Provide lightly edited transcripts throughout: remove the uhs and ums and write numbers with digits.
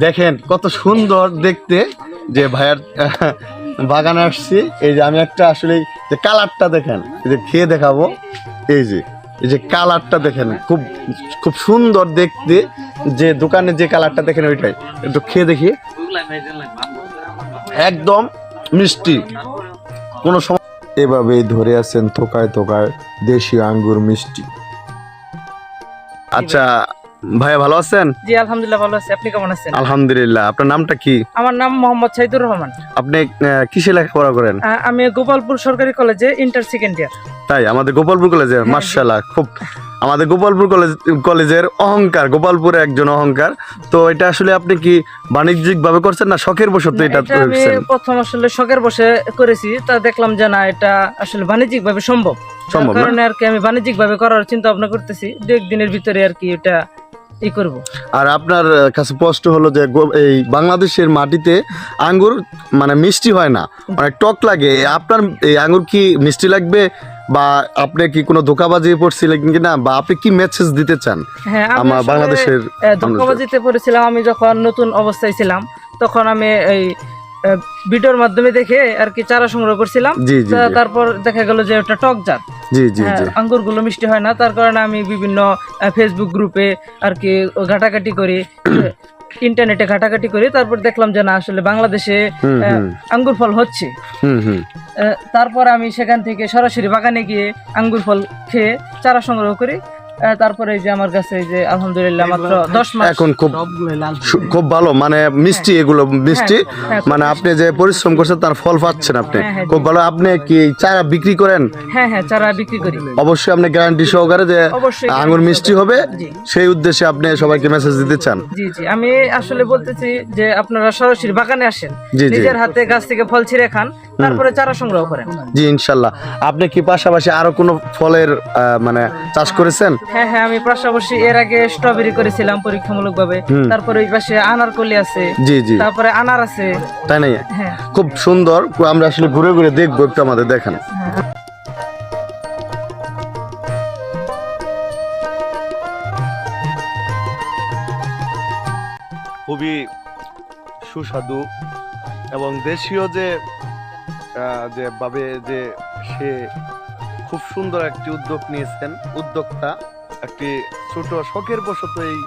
দেখেন কত সুন্দর দেখতে যে ভাইয়ার বাগানে আসছি। এই যে আমি একটা আসলে যে কালারটা দেখেন, এই যে খেয়ে দেখাবো। এই যে কালারটা দেখেন, খুব খুব সুন্দর দেখতে। যে দোকানে যে কালারটা দেখেন ওইটাই, একটু খেয়ে দেখি। একদম মিষ্টি, কোনো সময় এভাবেই ধরে আছেন থোকায় থোকায় দেশীয় আঙ্গুর মিষ্টি। আচ্ছা ভাইয়া, ভালো আছেন? জি আলহামদুলিল্লাহ ভালো আছি। আপনি কেমন আছেন? আলহামদুলিল্লাহ। আপনার নামটা কি? আমার নাম মোহাম্মদ সাইদুর রহমান। আপনি কিসে লেখাপড়া করেন? আমি গোপালপুর সরকারি কলেজে ইন্টার সেকেন্ড ইয়ার। তাই? আমাদের গোপালপুর কলেজে? মাশাআল্লাহ, খুব আমাদের গোপালপুর কলেজের অহংকার, গোপালপুরে একজন অহংকার। তো এটা আসলে আপনি কি বাণিজ্যিক ভাবে করছেন না শখের বশত এটা আমি প্রথম আসলে শখের বসে করেছি, তা দেখলাম যে না এটা আসলে বাণিজ্যিক ভাবে সম্ভব, কারণে আর কি আমি বাণিজ্যিক ভাবে করার চিন্তা ভাবনা করতেছি। দু একদিনের ভিতরে আর কি এটা করব। আর আপনার কাছে প্রশ্ন হলো যে এই বাংলাদেশের মাটিতে আঙ্গুর মানে মিষ্টি হয় না, অনেক টক লাগে। আপনার এই আঙ্গুর কি মিষ্টি লাগবে, বা আপনি কি কোনো ধোঁকাবাজি পড়ছিলেন কিনা, বা আপনি কি মেসেজ দিতে চান? হ্যাঁ, আমার বাংলাদেশের ধোঁকাবাজিতে পড়েছিলাম। আমি যখন নতুন অবস্থায় ছিলাম তখন আমি এই ভিডিওর মাধ্যমে দেখে আর কি চারা সংগ্রহ করছিলাম। তারপর দেখা গেল যে ওটা টক জাত, আঙ্গুর গুলো মিষ্টি হয় না। তার কারণে আমি বিভিন্ন ফেসবুক গ্রুপে আর কি ঘাটাঘাটি করি, ইন্টারনেটে ঘাটাঘাটি করি। তারপর দেখলাম যে না আসলে বাংলাদেশে আঙ্গুর ফল হচ্ছে। তারপর আমি সেখান থেকে সরাসরি বাগানে গিয়ে আঙ্গুর ফল খেয়ে চারা সংগ্রহ করি। তারপরে এই যে আমার কাছে এই যে আলহামদুলিল্লাহ মাত্র 10 মাস এখন খুব ভালো, মানে মিষ্টি, এগুলো মিষ্টি, মানে আপনি যে পরিশ্রম করছেন তার ফল পাচ্ছেন আপনি, খুব ভালো। আপনি কি চারা বিক্রি করেন? হ্যাঁ হ্যাঁ, চারা বিক্রি করি। অবশ্যই আপনি গ্যারান্টি সহকারে যে আঙ্গুর মিষ্টি হবে সেই উদ্দেশ্যে আপনি সবাইকে মেসেজ দিতে চান? জি জি, আমি আসলে বলতেছি যে আপনারা সরাসরি বাগানে আসেন, নিজের হাতে গাছ থেকে ফল ছিঁড়ে খান, তারপরে চারা সংগ্রহ করেন। জি ইনশাল্লাহ। আপনি কি পাশাপাশি আরো কোনো ফলের মানে চাষ করেছেন? হ্যাঁ হ্যাঁ, আমি পাশাপাশি এর আগে স্ট্রবেরি করেছিলাম পরীক্ষামূলক ভাবে। তারপরে ওই পাশে আনারকলি আছে, তারপরে আনার আছে। তাই না? খুব সুন্দর। আমরা আসলে ঘুরে ঘুরে দেখবো, একটু আমাদের দেখান। খুবই সুস্বাদু এবং দেশীয় যে ভাবে যে সে খুব সুন্দর একটি উদ্যোগ নিয়েছেন, উদ্যোক্তা একটি ছোট শখের বশত এই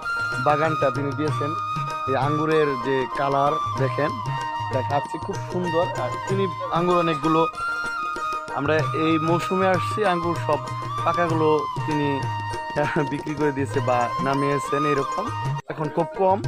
বাগানটা তিনি দিয়েছেন। এই আঙ্গুরের যে কালার দেখেন, দেখাচ্ছে খুব সুন্দর। আর তিনি আঙ্গুর অনেকগুলো, আমরা এই মৌসুমে আসছি, আঙ্গুর সব পাকাগুলো তিনি বিক্রি করে দিয়েছে বা নামিয়েছেন। এরকম এখন খুব কম।